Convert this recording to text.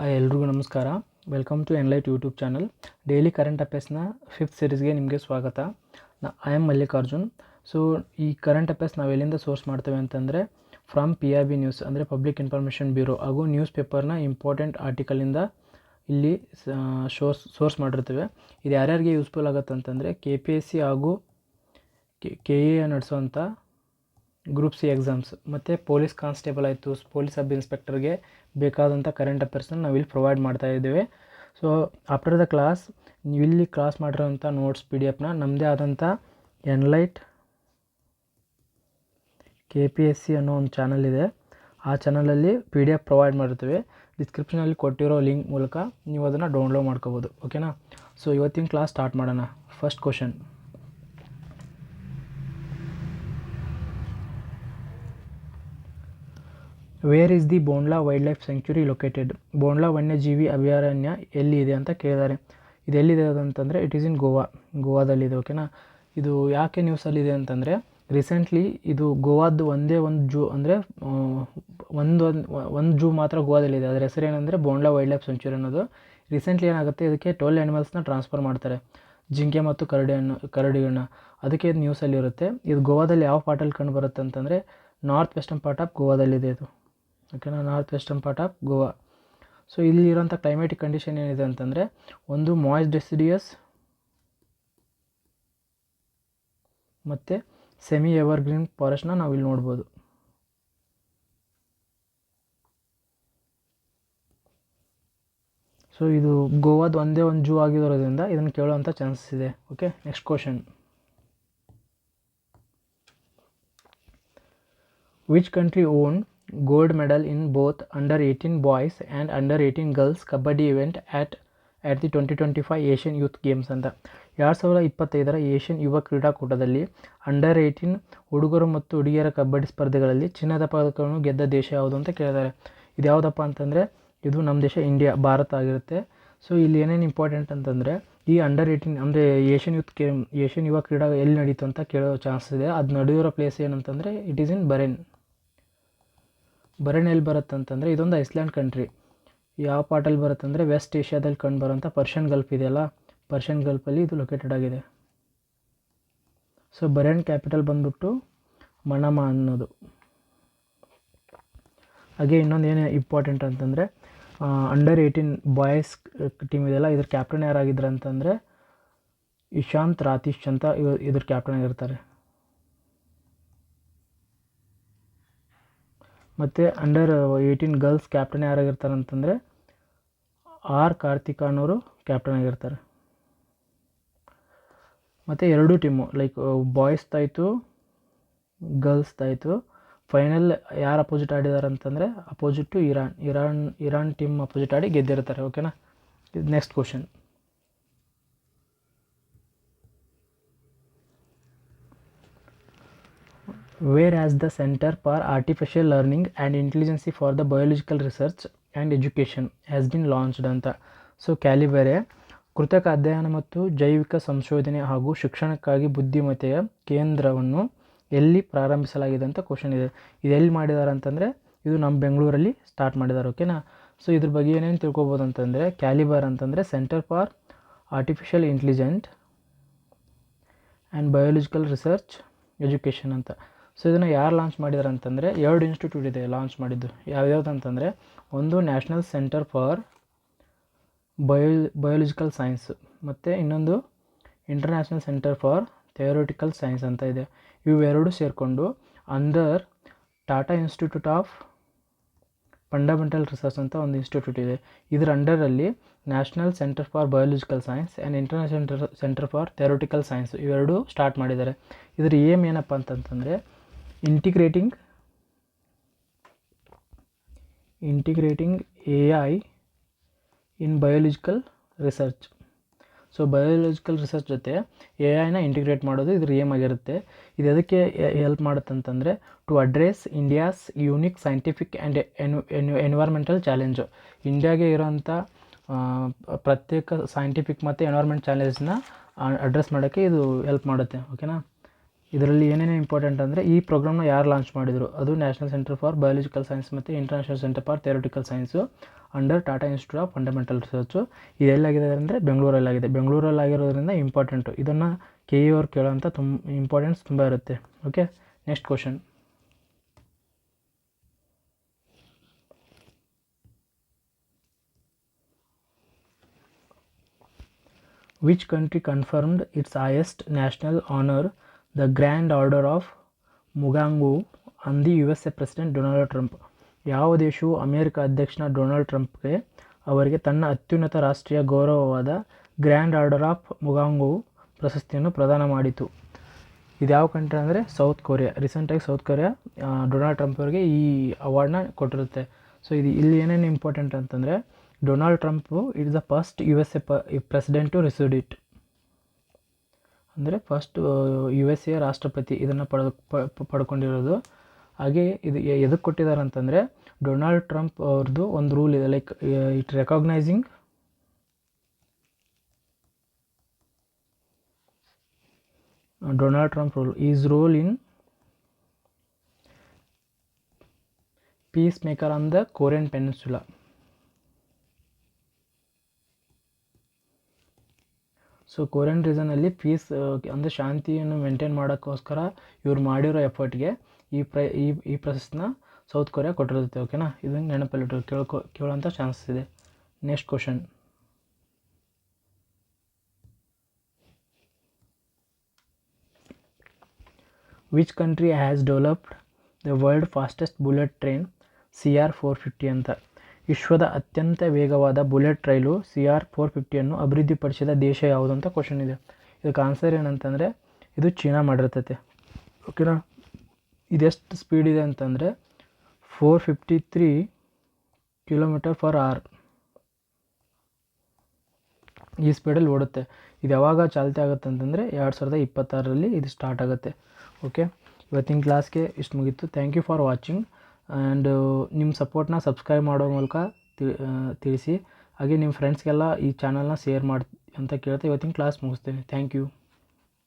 Hi ಎಲ್ರಿಗೂ ನಮಸ್ಕಾರ. Welcome to Enlight YouTube channel. Daily current ಅಫೇರ್ಸ್ನ 5th ಸೀರೀಸ್ಗೆ ನಿಮಗೆ ಸ್ವಾಗತ. I am Mallikarjun. ಸೊ ಈ ಕರೆಂಟ್ ಅಫೇರ್ಸ್ ನಾವು ಎಲ್ಲಿಂದ ಸೋರ್ಸ್ ಮಾಡ್ತೇವೆ ಅಂತಂದರೆ ಫ್ರಮ್ PIB ನ್ಯೂಸ್ ಅಂದರೆ ಪಬ್ಲಿಕ್ ಇನ್ಫಾರ್ಮೇಷನ್ ಬ್ಯೂರೋ ಹಾಗೂ ನ್ಯೂಸ್ ಪೇಪರ್ನ ಇಂಪಾರ್ಟೆಂಟ್ ಆರ್ಟಿಕಲಿಂದ ಇಲ್ಲಿ ಸೋರ್ಸ್ ಮಾಡಿರ್ತೇವೆ. ಇದು ಯಾರ್ಯಾರಿಗೆ ಯೂಸ್ಫುಲ್ ಆಗುತ್ತೆ ಅಂತಂದರೆ KPSC ಹಾಗೂ KA ನಡೆಸೋವಂಥ ಗ್ರೂಪ್ C ಎಕ್ಸಾಮ್ಸ್ ಮತ್ತು ಪೊಲೀಸ್ ಕಾನ್ಸ್ಟೇಬಲ್ ಆಯಿತು, ಪೊಲೀಸ್ ಸಬ್ ಇನ್ಸ್ಪೆಕ್ಟರ್ಗೆ ಬೇಕಾದಂಥ ಕರೆಂಟ್ ಅಫೇರ್ಸ್ನ ನಾವಿಲ್ಲಿ ಪ್ರೊವೈಡ್ ಮಾಡ್ತಾ ಇದ್ದೇವೆ. ಸೊ ಆಫ್ಟರ್ ದ ಕ್ಲಾಸ್ ನೀವಿಲ್ಲಿ ಕ್ಲಾಸ್ ಮಾಡಿರೋಂಥ ನೋಟ್ಸ್ PDF ನಮ್ಮದೇ ಆದಂಥ ಎನ್ಲೈಟ್ KPSC ಅನ್ನೋ ಒಂದು ಚಾನಲ್ ಇದೆ. ಆ ಚಾನಲಲ್ಲಿ PDF ಪ್ರೊವೈಡ್ ಮಾಡಿರ್ತೀವಿ. ಡಿಸ್ಕ್ರಿಪ್ಷನಲ್ಲಿ ಕೊಟ್ಟಿರೋ ಲಿಂಕ್ ಮೂಲಕ ನೀವು ಅದನ್ನು ಡೌನ್ಲೋಡ್ ಮಾಡ್ಕೋಬೋದು. ಓಕೆನಾ? ಸೊ ಇವತ್ತಿನ ಕ್ಲಾಸ್ ಸ್ಟಾರ್ಟ್ ಮಾಡೋಣ. First question, where is the Bondla wildlife sanctuary located? Bondla ವನ್ಯಜೀವಿ ಅಭಯಾರಣ್ಯ ಎಲ್ಲಿ ಇದೆ ಅಂತ ಕೇಳಿದ್ದಾರೆ. ಇದು ಎಲ್ಲಿದೆ ಅಂತಂದರೆ ಇಟ್ ಈಸ್ ಇನ್ ಗೋವಾದಲ್ಲಿದೆ. ಓಕೆನಾ? ಇದು ಯಾಕೆ ನ್ಯೂಸಲ್ಲಿದೆ ಅಂತಂದರೆ ರೀಸೆಂಟ್ಲಿ ಇದು ಗೋವಾದ್ದು ಒಂದೇ ಒಂದು ಜೂ ಅಂದರೆ ಒಂದು ಜೂ ಮಾತ್ರ ಗೋವಾದಲ್ಲಿದೆ. ಅದರ ಹೆಸರು ಏನಂದರೆ ಬೋಂಡ್ಲಾ ವೈಲ್ಡ್ ಲೈಫ್ ಸ್ಯಾಂಕ್ಚುರಿ ಅನ್ನೋದು. ರೀಸೆಂಟ್ಲಿ ಏನಾಗುತ್ತೆ, ಇದಕ್ಕೆ 12 ಆ್ಯನಿಮಲ್ಸ್ನ ಟ್ರಾನ್ಸ್ಫರ್ ಮಾಡ್ತಾರೆ, ಜಿಂಕೆ ಮತ್ತು ಕರಡಿಗಳನ್ನ. ಅದಕ್ಕೆ ಇದು ನ್ಯೂಸಲ್ಲಿರುತ್ತೆ. ಇದು ಗೋವಾದಲ್ಲಿ ಯಾವ ಪಾರ್ಟಲ್ಲಿ ಕಂಡು ಬರುತ್ತೆ ಅಂತಂದರೆ ನಾರ್ತ್ ವೆಸ್ಟರ್ನ್ ಪಾರ್ಟ್ ಆಫ್ ಗೋವಾದಲ್ಲಿದೆ ಇದು. ಓಕೆನಾ? North western part of Goa. So ಇಲ್ಲಿರೋಂಥ ಕ್ಲೈಮೇಟಿಕ್ ಕಂಡೀಷನ್ ಏನಿದೆ ಅಂತಂದರೆ ಒಂದು ಮಾಯ್ಸ್ಟ್ ಡೆಸಿಡಿಯಸ್ ಮತ್ತು ಸೆಮಿ ಎವರ್ಗ್ರೀನ್ ಫಾರೆಸ್ಟ್ನ ನಾವಿಲ್ಲಿ ನೋಡ್ಬೋದು. ಸೊ ಇದು ಗೋವಾದ ಒಂದೇ ಒಂದು ಜೂ ಆಗಿರೋದ್ರಿಂದ ಇದನ್ನು ಕೇಳೋವಂಥ ಚಾನ್ಸಸ್ ಇದೆ. Okay, next question, which country own gold medal in both under 18 boys and under 18 girls kabaddi event at the 2025 Asian youth games ಅಂತ. 2025 ಏಷ್ಯನ್ ಯುವ ಕ್ರೀಡಾಕೂಟದಲ್ಲಿ ಅಂಡರ್ 18 ಹುಡುಗರು ಮತ್ತು ಹುಡುಗಿಯರ ಕಬಡ್ಡಿ ಸ್ಪರ್ಧೆಗಳಲ್ಲಿ ಚಿನ್ನದ ಪದಕವನ್ನು ಗೆದ್ದ ದೇಶ ಯಾವುದು ಅಂತ ಕೇಳಿದ್ದಾರೆ. ಇದು ಯಾವುದಪ್ಪ ಅಂತಂದರೆ ಇದು ನಮ್ಮ ದೇಶ ಇಂಡಿಯಾ, ಭಾರತ ಆಗಿರುತ್ತೆ. ಸೊ ಇಲ್ಲಿ ಏನೇನು ಇಂಪಾರ್ಟೆಂಟ್ ಅಂತಂದರೆ ಈ ಅಂಡರ್ 18 ಅಂದರೆ ಏಷ್ಯನ್ ಯುವ ಕ್ರೀಡಾ ಎಲ್ಲಿ ನಡೀತು ಅಂತ ಕೇಳೋ ಚಾನ್ಸ್ ಇದೆ. ಅದು ನಡೆದಿರೋ ಪ್ಲೇಸ್ ಏನಂತಂದರೆ ಇಟ್ ಈಸ್ ಇನ್ ಬರೇನ್ ಎಲ್ಲಿ ಬರುತ್ತೆ ಅಂತಂದರೆ ಇದೊಂದು ಐಸ್ಲ್ಯಾಂಡ್ ಕಂಟ್ರಿ. ಯಾವ ಪಾರ್ಟಲ್ಲಿ ಬರುತ್ತೆ ಅಂದರೆ ವೆಸ್ಟ್ ಏಷ್ಯಾದಲ್ಲಿ ಕಂಡು ಬರೋಂಥ ಪರ್ಷಿಯನ್ ಗಲ್ಫ್ ಇದೆಯಲ್ಲ, ಪರ್ಷಿಯನ್ ಗಲ್ಫಲ್ಲಿ ಇದು ಲೊಕೇಟೆಡ್ ಆಗಿದೆ. ಸೊ ಬರೇನ್ ಕ್ಯಾಪಿಟಲ್ ಬಂದ್ಬಿಟ್ಟು ಮನಮಾ ಅನ್ನೋದು. ಹಾಗೆ ಇನ್ನೊಂದು ಏನು ಇಂಪಾರ್ಟೆಂಟ್ ಅಂತಂದರೆ ಅಂಡರ್ 18 ಬಾಯ್ಸ್ ಟೀಮ್ ಇದೆಯಲ್ಲ, ಇದ್ರ ಕ್ಯಾಪ್ಟನ್ ಯಾರಾಗಿದ್ರು ಅಂತಂದರೆ ಇಶಾಂತ್ ರಾತೀಶ್ ಅಂತ ಇದ್ರ ಕ್ಯಾಪ್ಟನ್ ಆಗಿರ್ತಾರೆ. ಮತ್ತು ಅಂಡರ್ 18 ಗರ್ಲ್ಸ್ ಕ್ಯಾಪ್ಟನ್ ಯಾರಾಗಿರ್ತಾರೆ ಅಂತಂದರೆ ಆರ್ ಕಾರ್ತಿಕಾ ಅನ್ನೋರು ಕ್ಯಾಪ್ಟನ್ ಆಗಿರ್ತಾರೆ. ಮತ್ತು ಎರಡೂ ಟೀಮು ಲೈಕ್ ಬಾಯ್ಸ್ದಾಯಿತು ಗರ್ಲ್ಸ್ದಾಯಿತು ಫೈನಲ್ ಯಾರು ಅಪೋಸಿಟ್ ಆಡಿದ್ದಾರೆ ಅಂತಂದರೆ ಅಪೋಸಿಟ್ಟು ಇರಾನ್ ಟೀಮ್ ಅಪೋಸಿಟ್ ಆಡಿ ಗೆದ್ದಿರ್ತಾರೆ. ಓಕೆನಾ? Next question, where has the Center for Artificial Learning and Intelligence for the Biological Research and Education has been launched ಅಂತ. ಸೊ ಕ್ಯಾಲಿಬರೆ ಕೃತಕ ಅಧ್ಯಯನ ಮತ್ತು ಜೈವಿಕ ಸಂಶೋಧನೆ ಹಾಗೂ ಶಿಕ್ಷಣಕ್ಕಾಗಿ ಬುದ್ಧಿಮತ್ತೆಯ ಕೇಂದ್ರವನ್ನು ಎಲ್ಲಿ ಪ್ರಾರಂಭಿಸಲಾಗಿದೆ ಅಂತ ಕ್ವಶನ್ ಇದೆ. ಇದು ಎಲ್ಲಿ ಮಾಡಿದ್ದಾರೆ ಅಂತಂದರೆ ಇದು ನಮ್ಮ ಬೆಂಗಳೂರಲ್ಲಿ ಸ್ಟಾರ್ಟ್ ಮಾಡಿದ್ದಾರೆ. ಓಕೆನಾ? ಸೊ ಇದ್ರ ಬಗ್ಗೆ ಏನೇನು ತಿಳ್ಕೊಬೋದು ಅಂತಂದರೆ ಕ್ಯಾಲಿಬರ್ ಅಂತಂದರೆ centre for artificial intelligent and biological research education ಅಂತ. ಸೊ ಇದನ್ನು ಯಾರು ಲಾಂಚ್ ಮಾಡಿದ್ದಾರೆ ಅಂತಂದರೆ 2 ಇನ್ಸ್ಟಿಟ್ಯೂಟ್ ಇದೆ ಲಾಂಚ್ ಮಾಡಿದ್ದು. ಯಾವ್ಯಾವ್ದು ಅಂತಂದರೆ ಒಂದು national centre for biological science ಮತ್ತು ಇನ್ನೊಂದು international centre for theoretical science ಅಂತ ಇದೆ. ಇವೆರಡು ಸೇರಿಕೊಂಡು under Tata institute of fundamental research ಅಂತ ಒಂದು ಇನ್ಸ್ಟಿಟ್ಯೂಟ್ ಇದೆ. ಇದರ ಅಂಡರಲ್ಲಿ national centre for biological science and international centre for theoretical science ಇವೆರಡು ಸ್ಟಾರ್ಟ್ ಮಾಡಿದ್ದಾರೆ. ಇದರ ಏಮ್ ಏನಪ್ಪ ಅಂತಂತಂದರೆ integrating AI in biological research. So biological research ಜೊತೆ AI ಇಂಟಿಗ್ರೇಟ್ ಮಾಡೋದು ಇದ್ರ ಏಮ್ ಆಗಿರುತ್ತೆ. ಇದು ಅದಕ್ಕೆ ಹೆಲ್ಪ್ ಮಾಡುತ್ತೆ ಅಂತಂದರೆ to address India's unique scientific and environmental challenge. ಇಂಡಿಯಾಗೆ ಇರೋಂಥ ಪ್ರತ್ಯೇಕ ಸೈಂಟಿಫಿಕ್ ಮತ್ತು ಎನ್ವೈರ್ಮೆಂಟ್ ಚಾಲೆಂಜ್ನ ಅಡ್ರೆಸ್ ಮಾಡೋಕ್ಕೆ ಇದು ಹೆಲ್ಪ್ ಮಾಡುತ್ತೆ. ಓಕೆನಾ? ಇದರಲ್ಲಿ ಏನೇನು ಇಂಪಾರ್ಟೆಂಟ್ ಅಂದರೆ ಈ ಪ್ರೋಗ್ರಾಮ್ನ ಯಾರು ಲಾಂಚ್ ಮಾಡಿದರು, ಅದು national centre for biological science ಮತ್ತು international centre for theoretical science under Tata institute of fundamental research. ಇದೆಲ್ಲಾಗಿದೆ ಅಂದರೆ ಬೆಂಗಳೂರಲ್ಲಾಗಿದೆ. ಬೆಂಗಳೂರಲ್ಲಾಗಿರೋದ್ರಿಂದ ಇಂಪಾರ್ಟೆಂಟು. ಇದನ್ನು ಕೆ ಇ ಅವ್ರು ಕೇಳೋಂಥ ಇಂಪಾರ್ಟೆನ್ಸ್ ತುಂಬ ಇರುತ್ತೆ. Okay, next question. Which country confirmed its highest national honor, the Grand Order of Mugangu, on the USA President Donald Trump? ಯಾವ ದೇಶವು ಅಮೆರಿಕ ಅಧ್ಯಕ್ಷನ ಡೊನಾಲ್ಡ್ ಟ್ರಂಪ್ಗೆ ಅವರಿಗೆ ತನ್ನ ಅತ್ಯುನ್ನತ ರಾಷ್ಟ್ರೀಯ ಗೌರವವಾದ ಗ್ರ್ಯಾಂಡ್ ಆರ್ಡರ್ ಆಫ್ ಮುಗಾಂಗು ಪ್ರಶಸ್ತಿಯನ್ನು ಪ್ರದಾನ ಮಾಡಿತು? ಇದು ಯಾವ ಕಂಟ್ರಿ ಅಂದರೆ ಸೌತ್ ಕೊರಿಯಾ. ರೀಸೆಂಟಾಗಿ ಸೌತ್ ಕೊರಿಯಾ ಡೊನಾಲ್ಡ್ ಟ್ರಂಪ್ ಅವರಿಗೆ ಈ ಅವಾರ್ಡ್ನ ಕೊಟ್ಟಿರುತ್ತೆ. ಸೊ ಇಲ್ಲಿ ಏನೇನು ಇಂಪಾರ್ಟೆಂಟ್ ಅಂತಂದರೆ, Donald Trump it is the first USA president to received it. ಅಂದರೆ ಫಸ್ಟ್ USA ರಾಷ್ಟ್ರಪತಿ ಇದನ್ನು ಪಡ್ಕೊಂಡಿರೋದು. ಹಾಗೆ ಇದು ಎದಕ್ಕೆ ಕೊಟ್ಟಿದ್ದಾರೆ ಅಂತಂದರೆ, ಡೊನಾಲ್ಡ್ ಟ್ರಂಪ್ ಅವ್ರದ್ದು ಒಂದು ರೂಲ್ ಇದೆ, like it recognizing Donald Trump is role in peace maker on the Korean peninsula. So Korean ರೀಸನಲ್ಲಿ ಪೀಸ್ ಅಂದರೆ ಶಾಂತಿಯನ್ನು ಮೇಂಟೈನ್ ಮಾಡೋಕ್ಕೋಸ್ಕರ ಇವ್ರು ಮಾಡಿರೋ ಎಫರ್ಟ್ಗೆ ಈ ಪ್ರಶಸ್ತಿನ ಸೌತ್ ಕೊರಿಯಾ ಕೊಟ್ಟಿರುತ್ತೆ. ಓಕೆನಾ, ಇದನ್ನು ನೆನಪಲ್ಲಿಟ್ಟು ಕೇಳೋಂಥ ಚಾನ್ಸಸ್ ಇದೆ. Next question. Which country has developed the world fastest bullet train CR450 ಅಂತ? ವಿಶ್ವದ ಅತ್ಯಂತ ವೇಗವಾದ ಬುಲೆಟ್ ರೈಲು CR450 ಅಭಿವೃದ್ಧಿಪಡಿಸಿದ ದೇಶ ಯಾವುದು ಅಂತ ಕ್ವಶನ್ ಇದೆ. ಇದಕ್ಕೆ ಆನ್ಸರ್ ಏನಂತಂದರೆ, ಇದು ಚೀನಾ ಮಾಡಿರ್ತೈತೆ. ಓಕೆನಾ, ಇದೆಷ್ಟು ಸ್ಪೀಡ್ ಇದೆ ಅಂತಂದರೆ 453 km/h ಈ ಸ್ಪೀಡಲ್ಲಿ ಓಡುತ್ತೆ. ಇದು ಯಾವಾಗ ಚಾಲ್ತಿ ಆಗುತ್ತೆ ಅಂತಂದರೆ 2026ರಲ್ಲಿ ಇದು ಸ್ಟಾರ್ಟ್ ಆಗುತ್ತೆ. ಓಕೆ, ಇವತ್ತಿನ ಕ್ಲಾಸ್ಗೆ ಇಷ್ಟು ಮುಗೀತು. Thank you for watching. And ನಿಮ್ಮ ಸಪೋರ್ಟ್ನ ಸಬ್ಸ್ಕ್ರೈಬ್ ಮಾಡೋ ಮೂಲಕ ತಿಳಿಸಿ. ಹಾಗೆ ನಿಮ್ಮ ಫ್ರೆಂಡ್ಸ್ಗೆಲ್ಲ ಈ ಚಾನಲ್ನ ಶೇರ್ ಮಾಡಿ ಅಂತ ಕೇಳ್ತಾ ಇವತ್ತಿನ ಕ್ಲಾಸ್ ಮುಗಿಸ್ತೇನೆ. Thank you.